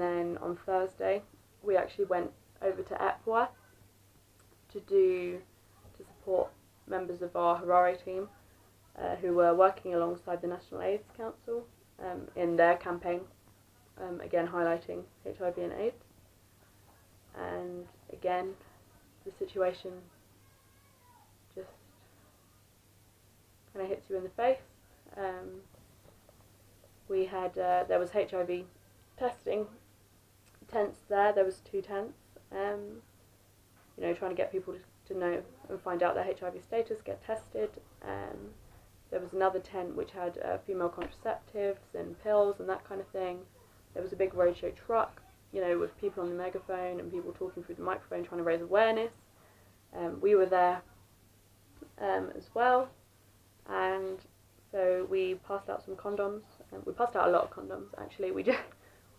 then on Thursday we actually went over to Epworth to support members of our Harare team who were working alongside the National AIDS Council in their campaign, again highlighting HIV and AIDS. And again, the situation just kind of hits you in the face. We had there was HIV testing tents there. There was 2 tents. You know, trying to get people to know and find out their HIV status, get tested. There was another tent which had female contraceptives and pills and that kind of thing. There was a big roadshow truck, you know, with people on the megaphone and people talking through the microphone trying to raise awareness. We were there as well, and so we passed out some condoms. We passed out a lot of condoms actually. We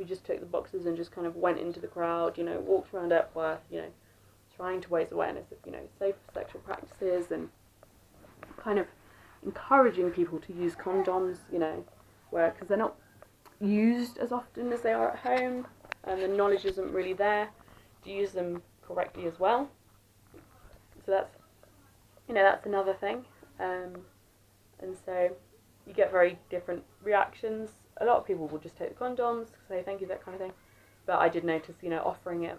just took the boxes and just kind of went into the crowd, you know, walked around Epworth, you know, trying to raise awareness of, you know, safe sexual practices and kind of encouraging people to use condoms, you know, because they're not used as often as they are at home, and the knowledge isn't really there to use them correctly as well. So that's, you know, that's another thing. And so you get very different reactions. A lot of people will just take the condoms, say thank you, that kind of thing. But I did notice, you know, offering it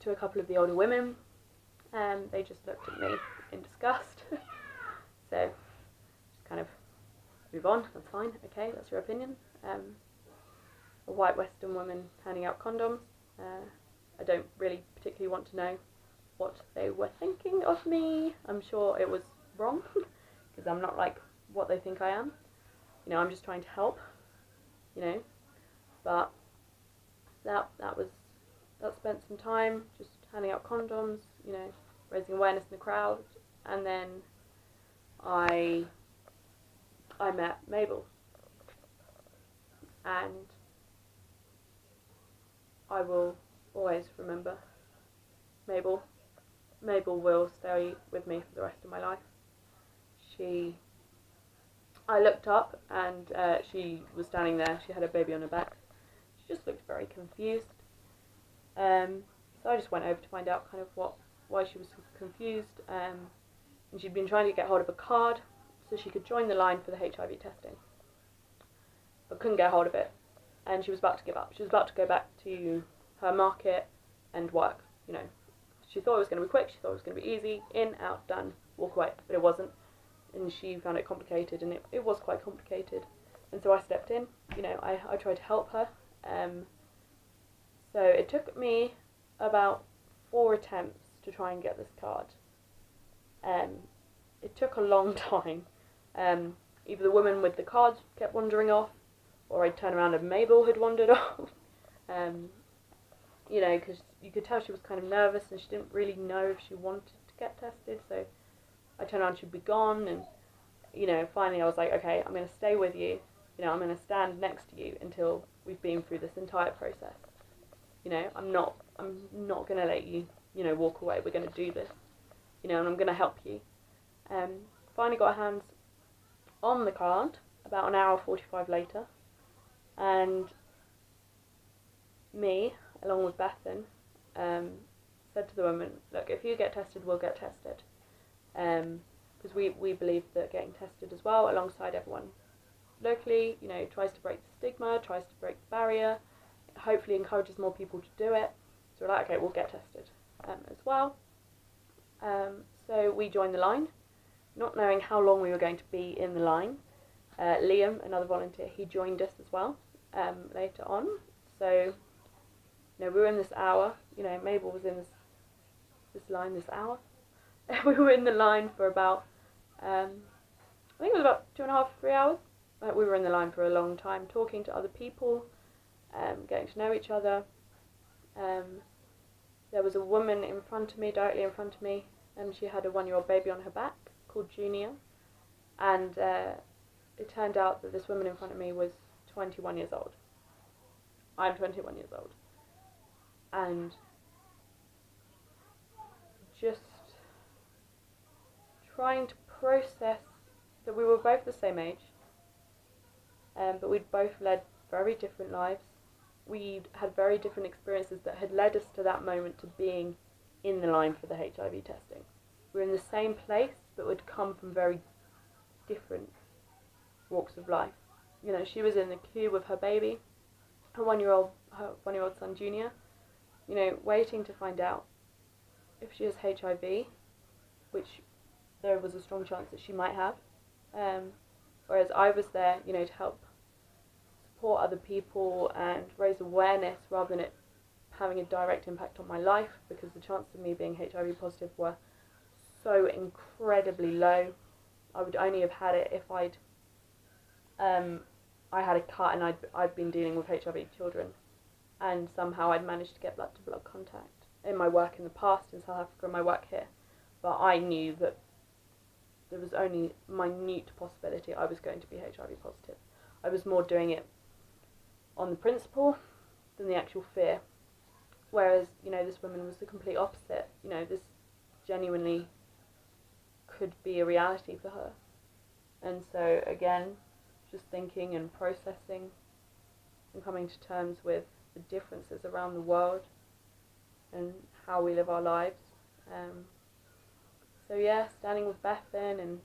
to a couple of the older women, they just looked at me in disgust. So just kind of move on, that's fine, okay, that's your opinion. A white Western woman handing out condoms. I don't really particularly want to know what they were thinking of me. I'm sure it was wrong, because I'm not like what they think I am. You know, I'm just trying to help, you know. But that spent some time just handing out condoms, you know, raising awareness in the crowd, and then I met Mabel, and I will always remember Mabel. Mabel will stay with me for the rest of my life. I looked up and she was standing there. She had a baby on her back. She just looked very confused. So I just went over to find out kind of why she was confused. And she'd been trying to get hold of a card so she could join the line for the HIV testing, but couldn't get hold of it. And she was about to give up. She was about to go back to her market and work, you know. She thought it was going to be quick, she thought it was going to be easy, in, out, done, walk away, but it wasn't. And she found it complicated, and it was quite complicated. And so I stepped in, you know, I tried to help her. So it took me about 4 attempts to try and get this card. It took a long time. Either the woman with the cards kept wandering off, or I'd turn around and Mabel had wandered off. You know, because you could tell she was kind of nervous and she didn't really know if she wanted to get tested. So I turned around, she'd be gone, and, you know, finally I was like, okay, I'm going to stay with you. You know, I'm going to stand next to you until we've been through this entire process. You know, I'm not going to let you, you know, walk away. We're going to do this. You know, and I'm going to help you. Finally got our hands on the card about an hour 45 later, and me, along with Bethan, said to the woman, look, if you get tested, we'll get tested. Because we believe that getting tested as well, alongside everyone locally, you know, tries to break the stigma, tries to break the barrier, hopefully encourages more people to do it. So we're like, okay, we'll get tested as well. So we joined the line, not knowing how long we were going to be in the line. Liam, another volunteer, he joined us as well later on. So, you know, we were in this hour, you know, Mabel was in this line this hour. We were in the line for about, I think it was about 2.5, 3 hours. We were in the line for a long time, talking to other people, getting to know each other. There was a woman in front of me, directly in front of me, and she had a 1-year-old baby on her back called Junior. And it turned out that this woman in front of me was 21 years old. I'm 21 years old. And just trying to process that we were both the same age, but we'd both led very different lives we had very different experiences that had led us to that moment to being in the line for the HIV testing. We were in the same place, but would come from very different walks of life. You know, she was in the queue with her baby, her one-year-old son Junior, you know, waiting to find out if she has HIV, which there was a strong chance that she might have. Whereas I was there, you know, to help support other people and raise awareness rather than it having a direct impact on my life, because the chances of me being HIV positive were so incredibly low. I would only have had it if I had a cut and I'd been dealing with HIV children, and somehow I'd managed to get blood-to-blood contact in my work in the past in South Africa and my work here. But I knew that there was only minute possibility I was going to be HIV positive. I was more doing it on the principle than the actual fear. Whereas, you know, this woman was the complete opposite. You know, this genuinely could be a reality for her. And so, again, just thinking and processing and coming to terms with the differences around the world and how we live our lives. So yeah, standing with Bethan and,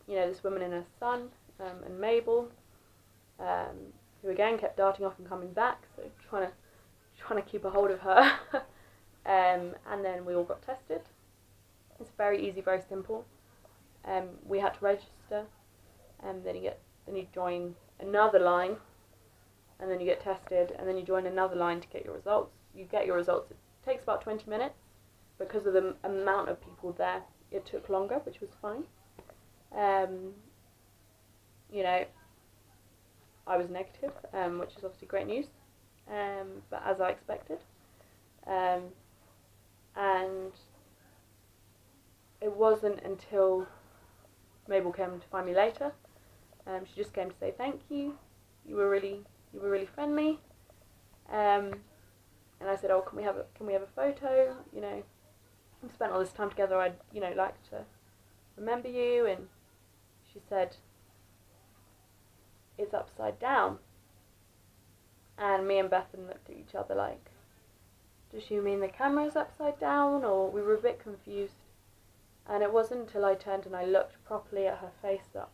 you know, this woman and her son, and Mabel, who again kept darting off and coming back, so trying to keep a hold of her. And then we all got tested. It's very easy, very simple. We had to register, and then you join another line, and then you get tested, and then you join another line to get your results. You get your results. It takes about 20 minutes. Because of the amount of people there, it took longer, which was fine. You know, I was negative, which is obviously great news, but as I expected. And it wasn't until Mabel came to find me later. She just came to say thank you. You were really friendly. And I said, oh, can we have a photo? You know, we spent all this time together. I'd, you know, like to remember you. And she said, it's upside down. And me and Bethan looked at each other like, does she mean the camera's upside down? Or we were a bit confused. And it wasn't until I turned and I looked properly at her face that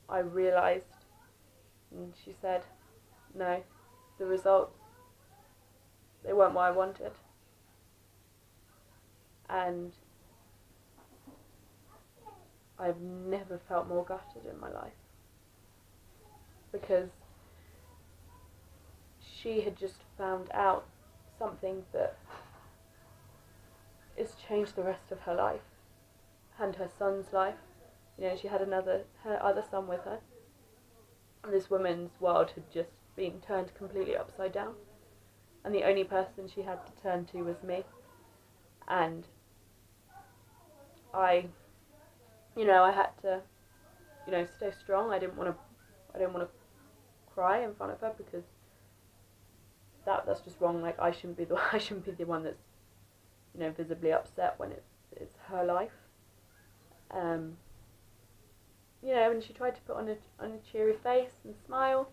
I realised. And she said, no, the results, they weren't what I wanted. And I've never felt more gutted in my life. Because she had just found out something that has changed the rest of her life and her son's life. You know, she had her other son with her. And this woman's world had just been turned completely upside down. And the only person she had to turn to was me. And I had to, you know, stay strong. I didn't want to cry in front of her, because that's just wrong. Like, I shouldn't be the one that's, you know, visibly upset when it's her life. You know, and she tried to put on a cheery face and smile,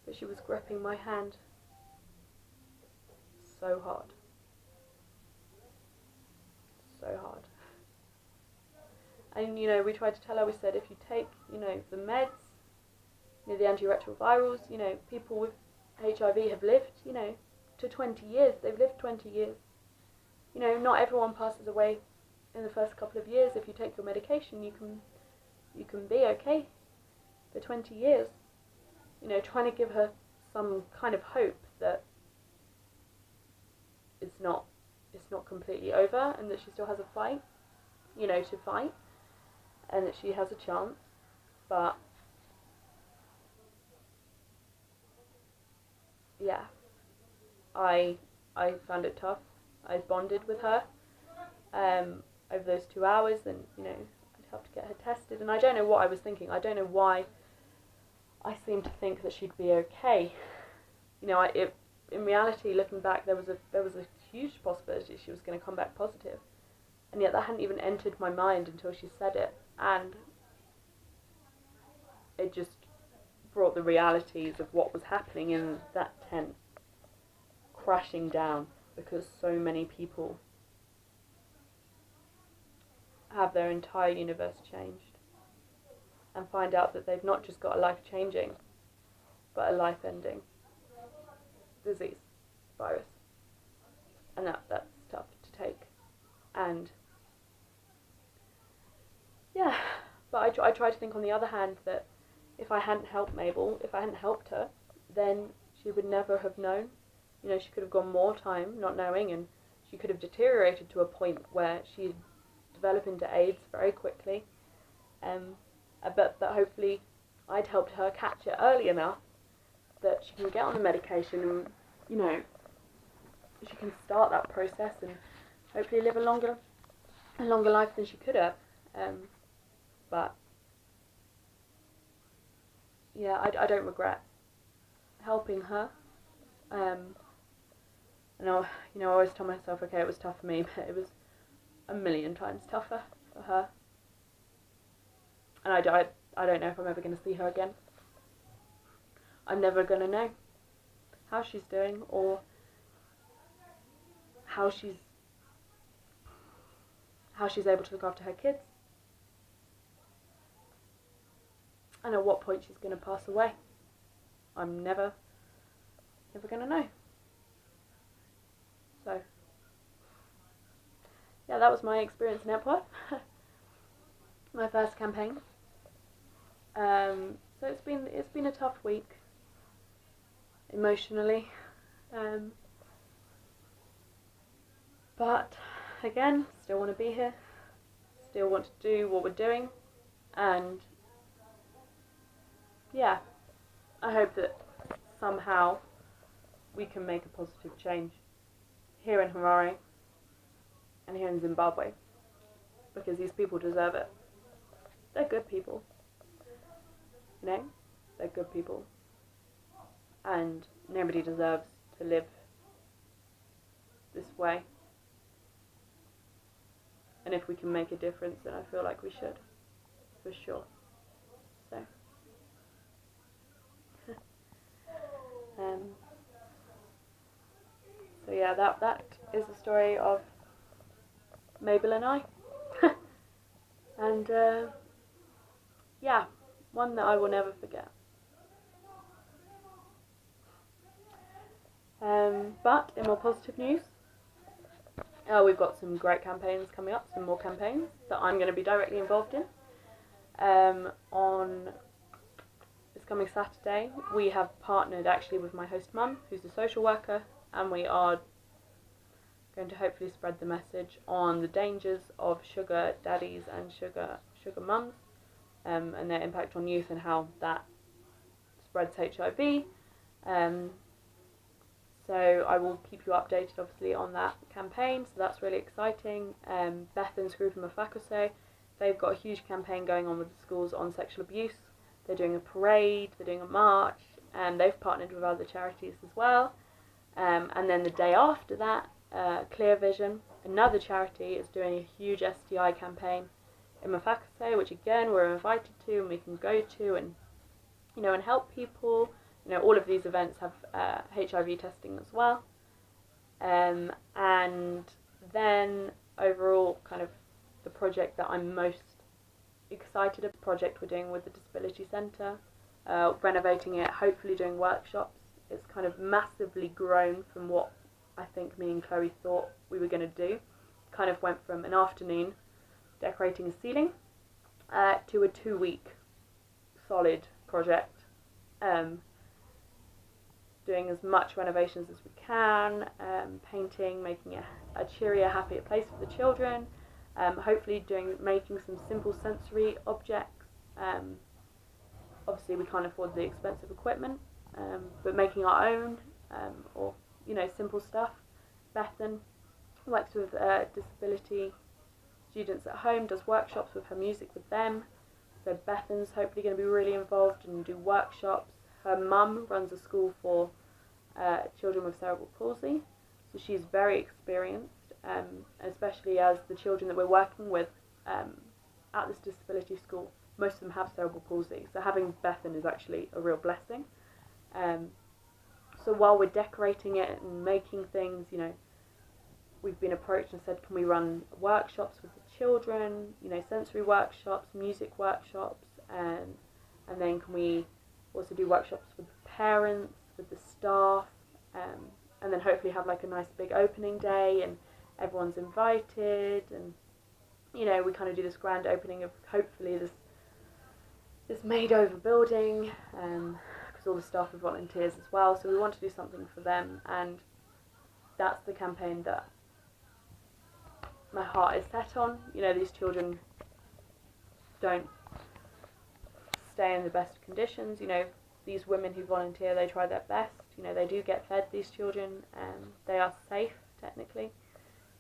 but she was gripping my hand so hard. So hard. And, you know, we tried to tell her, we said, if you take, you know, the meds, you know, the antiretrovirals, you know, people with HIV have lived, you know, to 20 years. They've lived 20 years. You know, not everyone passes away in the first couple of years. If you take your medication, you can be okay for 20 years. You know, trying to give her some kind of hope that it's not completely over, and that she still has a fight, you know, to fight, and that she has a chance. But yeah, I found it tough. I bonded with her over those 2 hours, and, you know, I'd have to get her tested, and I don't know what I was thinking. I don't know why I seemed to think that she'd be okay. You know, in reality, looking back, there was a huge possibility she was going to come back positive, and yet that hadn't even entered my mind until she said it, and it just brought the realities of what was happening in that tent crashing down because so many people have their entire universe changed and find out that they've not just got a life-changing, but a life-ending disease, virus. And that's tough to take. And yeah, but I try to think on the other hand that if I hadn't helped Mabel, if I hadn't helped her, then she would never have known. You know, she could have gone more time not knowing, and she could have deteriorated to a point where she'd develop into AIDS very quickly. But hopefully I'd helped her catch it early enough that she can get on the medication and, you know, she can start that process and hopefully live a longer life than she could have. But yeah, I don't regret helping her. And I always tell myself, okay, it was tough for me, but it was a million times tougher for her. And I don't know if I'm ever going to see her again. I'm never going to know how she's doing or how she's able to look after her kids. And at what point she's going to pass away. I'm never going to know. So, yeah, that was my experience in Epworth. My first campaign. So it's been a tough week emotionally. But again, still want to be here. Still want to do what we're doing, and yeah, I hope that somehow we can make a positive change here in Harare and here in Zimbabwe, because these people deserve it. They're good people, you know, they're good people, and nobody deserves to live this way. And if we can make a difference, then I feel like we should, for sure. So yeah, that is the story of Mabel and I. And yeah, one that I will never forget. But in more positive news, we've got some great campaigns coming up, some more campaigns that I'm going to be directly involved in. On this coming Saturday, we have partnered actually with my host mum, who's a social worker, and we are going to hopefully spread the message on the dangers of sugar daddies and sugar mums, and their impact on youth and how that spreads HIV. So I will keep you updated obviously on that campaign, so that's really exciting. Bethan's group in Mafakose, they've got a huge campaign going on with the schools on sexual abuse. They're doing a parade, they're doing a march, and they've partnered with other charities as well. And then the day after that, Clear Vision, another charity, is doing a huge STI campaign in Mafakose, which again we're invited to and we can go to and, you know, and help people. You know, all of these events have HIV testing as well. And then overall, kind of the project that I'm most excited about, the project we're doing with the Disability Centre, renovating it, hopefully doing workshops. It's kind of massively grown from what I think me and Chloe thought we were going to do. Kind of went from an afternoon decorating a ceiling to a 2-week solid project, doing as much renovations as we can, painting, making it a cheerier, happier place for the children, hopefully making some simple sensory objects. Obviously we can't afford the expensive equipment, but making our own, or, you know, simple stuff. Bethan works with disability students at home, does workshops with her music with them. So Bethan's hopefully going to be really involved and do workshops. Her mum runs a school for children with cerebral palsy, so she's very experienced, especially as the children that we're working with at this disability school, most of them have cerebral palsy, so having Bethan is actually a real blessing. So while we're decorating it and making things, you know, we've been approached and said, can we run workshops with the children, you know, sensory workshops, music workshops, and then can we also do workshops with the parents, with the staff, and then hopefully have like a nice big opening day and everyone's invited, and you know, we kind of do this grand opening of hopefully this made over building, because all the staff are volunteers as well, so we want to do something for them, and that's the campaign that my heart is set on. You know, these children don't stay in the best conditions. You know, these women who volunteer, they try their best. You know, they do get fed, these children, and they are safe technically.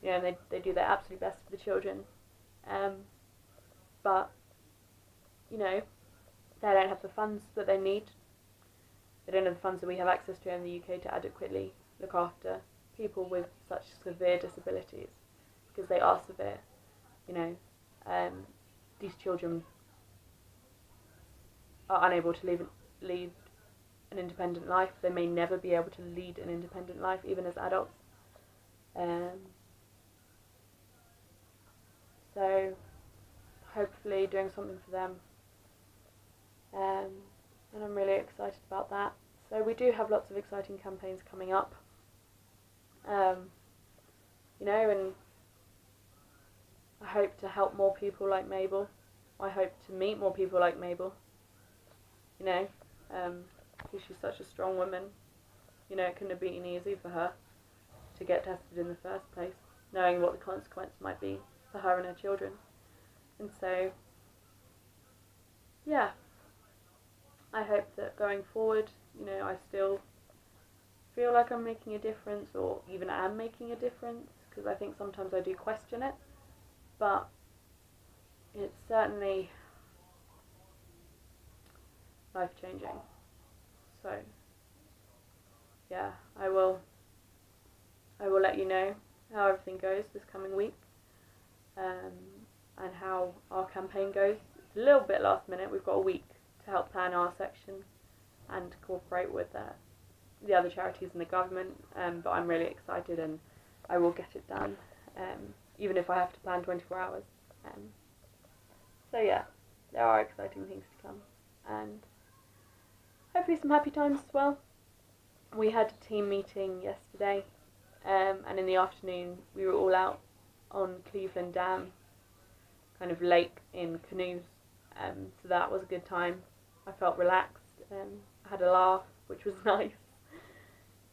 You know, and they do their absolute best for the children, but you know, they don't have the funds that they need. They don't have the funds that we have access to in the UK to adequately look after people with such severe disabilities, because they are severe. You know, these children are unable to lead an independent life. They may never be able to lead an independent life, even as adults. So hopefully doing something for them, and I'm really excited about that. So we do have lots of exciting campaigns coming up, you know, and I hope to help more people like Mabel. I hope to meet more people like Mabel, you know, because she's such a strong woman. You know, it couldn't have been easy for her to get tested in the first place, knowing what the consequence might be for her and her children. And so, yeah, I hope that going forward, you know, I still feel like I'm making a difference, or even am making a difference, because I think sometimes I do question it, but it's certainly life-changing. So, yeah, I will let you know how everything goes this coming week, and how our campaign goes. It's a little bit last minute. We've got a week to help plan our section and cooperate with the other charities and the government, but I'm really excited, and I will get it done, even if I have to plan 24 hours. So yeah, there are exciting things to come, and hopefully some happy times as well. We had a team meeting yesterday, and in the afternoon we were all out on Cleveland Dam, kind of lake, in canoes, so that was a good time. I felt relaxed, I had a laugh, which was nice.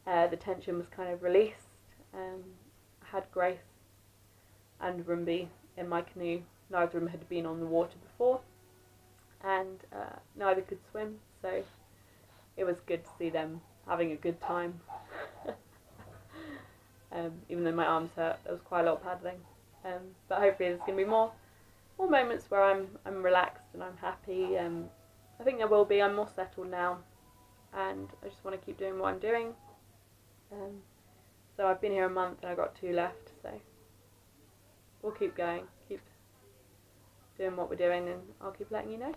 The tension was kind of released. I had Grace and Rumby in my canoe. Neither of them had been on the water before, and neither could swim, so it was good to see them having a good time. Even though my arms hurt, there was quite a lot of paddling. But hopefully there's going to be more moments where I'm relaxed and I'm happy. I think there will be. I'm more settled now, and I just want to keep doing what I'm doing. So I've been here a month and I've got 2 left, so we'll keep going, keep doing what we're doing, and I'll keep letting you know.